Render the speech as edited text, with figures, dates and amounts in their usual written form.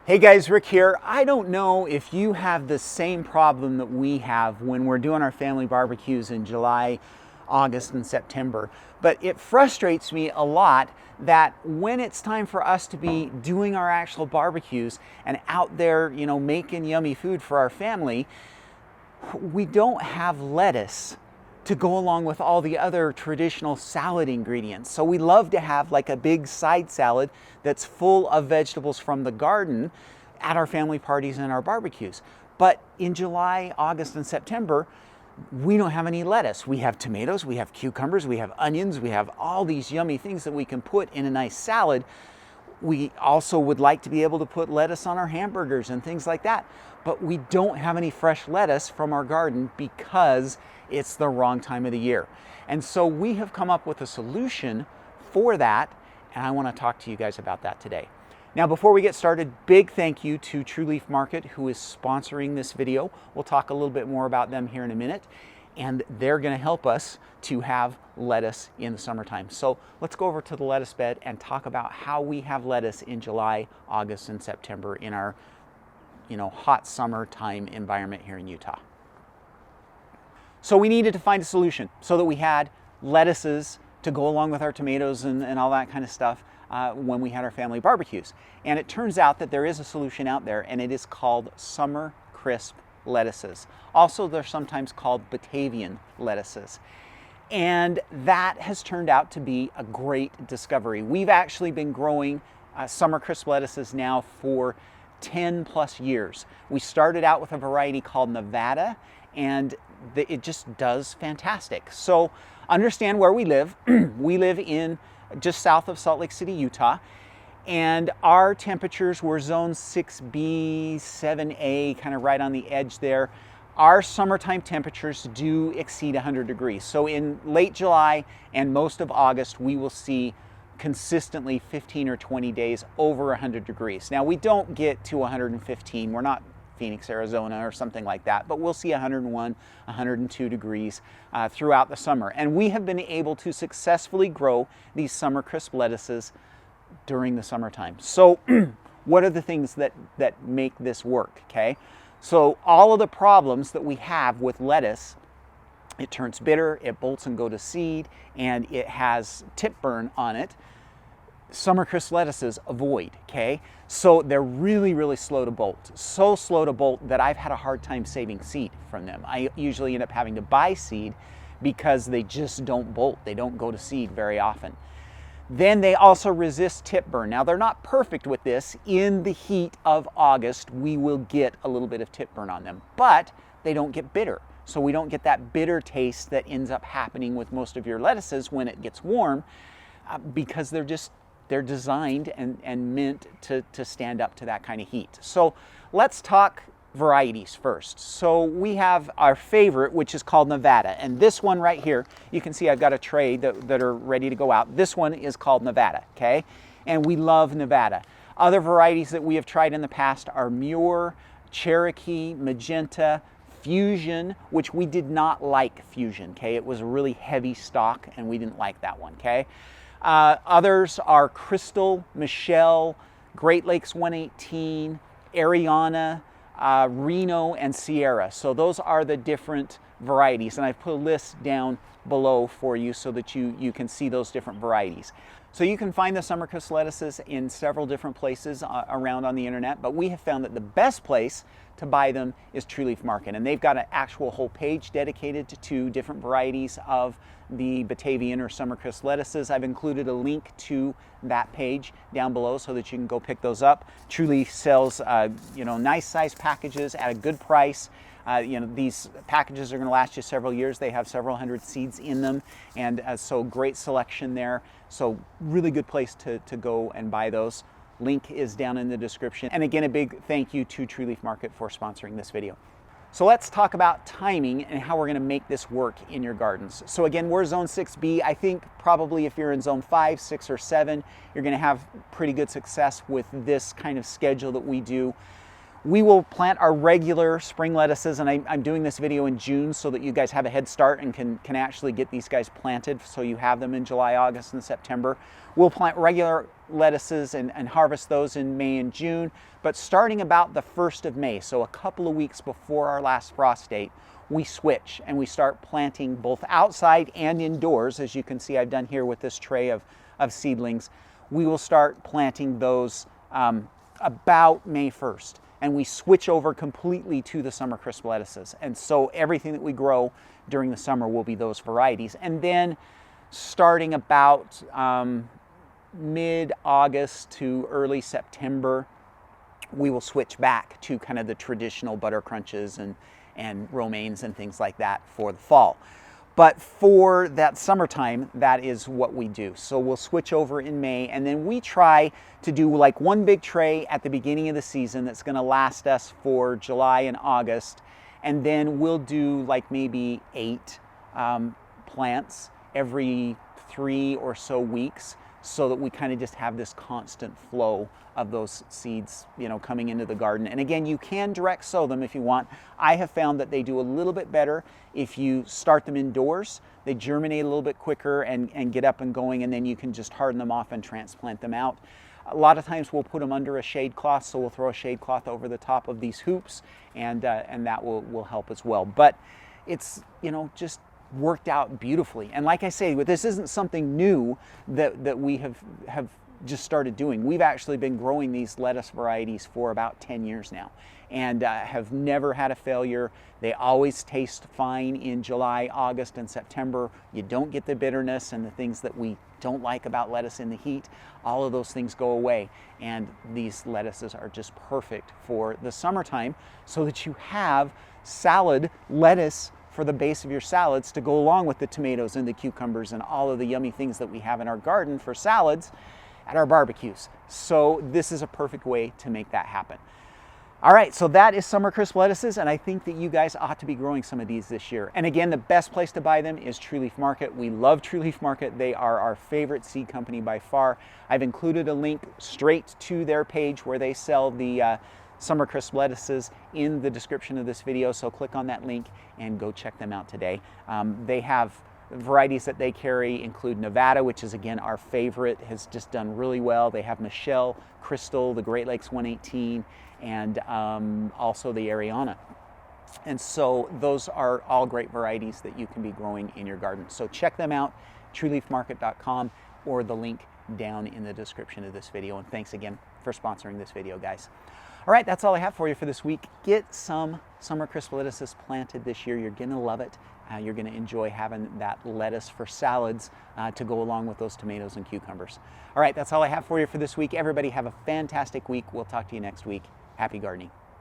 Hey guys, Rick here. I don't know if you have the same problem that we have when we're doing our family barbecues in July, August, and September, but it frustrates me a lot that when it's time for us to be doing our actual barbecues and out there, making yummy food for our family, we don't have lettuce to go along with all the other traditional salad ingredients. So we love to have like a big side salad that's full of vegetables from the garden at our family parties and our barbecues. But in July, August, and September, we don't have any lettuce. We have tomatoes, we have cucumbers, we have onions, we have all these yummy things that we can put in a nice salad. We also would like to be able to put lettuce on our hamburgers and things like that. But we don't have any fresh lettuce from our garden because it's the wrong time of the year. And so we have come up with a solution for that, and I want to talk to you guys about that today. Now, before we get started, big thank you to True Leaf Market, who is sponsoring this video. We'll talk a little bit more about them here in a minute, and they're going to help us to have lettuce in the summertime. So let's go over to the lettuce bed and talk about how we have lettuce in July, August, and September in our hot summertime environment here in Utah. So we needed to find a solution so that we had lettuces to go along with our tomatoes and all that kind of stuff when we had our family barbecues. And it turns out that there is a solution out there, and it is called summer crisp lettuces. Also, they're sometimes called Batavian lettuces. And that has turned out to be a great discovery. We've actually been growing summer crisp lettuces now for 10 plus years. We started out with a variety called Nevada, and it just does fantastic. So understand where we live. We live in just south of Salt Lake City, Utah, and our temperatures were zone 6B, 7A, kind of right on the edge there. Our summertime temperatures do exceed 100 degrees. So in late July and most of August, we will see consistently 15 or 20 days over 100 degrees. Now, we don't get to 115. We're not Phoenix, Arizona or something like that, but we'll see 101, 102 degrees throughout the summer. And we have been able to successfully grow these summer crisp lettuces during the summertime. So what are the things that make this work, okay? So all of the problems that we have with lettuce: it turns bitter, it bolts and go to seed, and it has tip burn on it. Summer crisp lettuces avoid, okay? So they're really, really slow to bolt. So slow to bolt that I've had a hard time saving seed from them. I usually end up having to buy seed because they just don't bolt. They don't go to seed very often. Then they also resist tip burn. Now, they're not perfect with this. In the heat of August, we will get a little bit of tip burn on them, but they don't get bitter. So we don't get that bitter taste that ends up happening with most of your lettuces when it gets warm, because they're designed and meant to stand up to that kind of heat. So let's talk varieties first. So we have our favorite, which is called Nevada. And this one right here, you can see I've got a tray that are ready to go out. This one is called Nevada, okay? And we love Nevada. Other varieties that we have tried in the past are Muir, Cherokee, Magenta, Fusion, which we did not like Fusion, okay? It was a really heavy stalk and we didn't like that one, okay? Others are Crystal, Michelle, Great Lakes 118, Arianna, Reno, and Sierra. So those are the different varieties, and I've put a list down below for you so that you can see those different varieties. So you can find the summer crisp lettuces in several different places around on the internet, but we have found that the best place to buy them is True Leaf Market, and they've got an actual whole page dedicated to different varieties of the Batavian or summer crisp lettuces. I've included a link to that page down below so that you can go pick those up. True Leaf sells nice size packages at a good price. These packages are going to last you several years. They have several hundred seeds in them, and so great selection there. So really good place to go and buy those. Link is down in the description. And again, a big thank you to True Leaf Market for sponsoring this video. So let's talk about timing and how we're going to make this work in your gardens. So again, we're zone 6B. I think probably if you're in zone 5, 6, or 7, you're going to have pretty good success with this kind of schedule that we do. We will plant our regular spring lettuces, and I'm doing this video in June so that you guys have a head start and can actually get these guys planted so you have them in July, August, and September. We'll plant regular lettuces and harvest those in May and June. But starting about the 1st of May, so a couple of weeks before our last frost date, we switch and we start planting both outside and indoors. As you can see, I've done here with this tray of seedlings. We will start planting those about May 1st. And we switch over completely to the summer crisp lettuces. And so everything that we grow during the summer will be those varieties. And then starting about mid-August to early September, we will switch back to kind of the traditional butter crunches and romaines and things like that for the fall. But for that summertime, that is what we do. So we'll switch over in May, and then we try to do like one big tray at the beginning of the season that's gonna last us for July and August. And then we'll do like maybe 8 plants every 3 or so weeks, so that we kind of just have this constant flow of those seeds, you know, coming into the garden. And again, you can direct sow them if you want. I have found that they do a little bit better if you start them indoors. They germinate a little bit quicker and get up and going, and then you can just harden them off and transplant them out. A lot of times we'll put them under a shade cloth, so we'll throw a shade cloth over the top of these hoops, and that will help as well. But it's, you know, just worked out beautifully. And like I say, this isn't something new that we have just started doing. We've actually been growing these lettuce varieties for about 10 years now, and have never had a failure. They always taste fine in July, August, and September. You don't get the bitterness and the things that we don't like about lettuce in the heat. All of those things go away, and these lettuces are just perfect for the summertime, so that you have salad lettuce for the base of your salads to go along with the tomatoes and the cucumbers and all of the yummy things that we have in our garden for salads at our barbecues. So this is a perfect way to make that happen. All right, so that is summer crisp lettuces, and I think that you guys ought to be growing some of these this year. And again, the best place to buy them is True Leaf Market. We love True Leaf Market. They are our favorite seed company by far. I've included a link straight to their page where they sell the summer crisp lettuces in the description of this video, so click on that link and go check them out today. They have varieties that they carry include Nevada, which is again our favorite, has just done really well. They have Michelle, Crystal, the Great Lakes 118, and also the Arianna. And so those are all great varieties that you can be growing in your garden. So check them out, trueleafmarket.com, or the link down in the description of this video. And thanks again for sponsoring this video, guys. All right, that's all I have for you for this week. Get some summer crisp lettuces planted this year. You're gonna love it. You're gonna enjoy having that lettuce for salads to go along with those tomatoes and cucumbers. All right, that's all I have for you for this week. Everybody have a fantastic week. We'll talk to you next week. Happy gardening.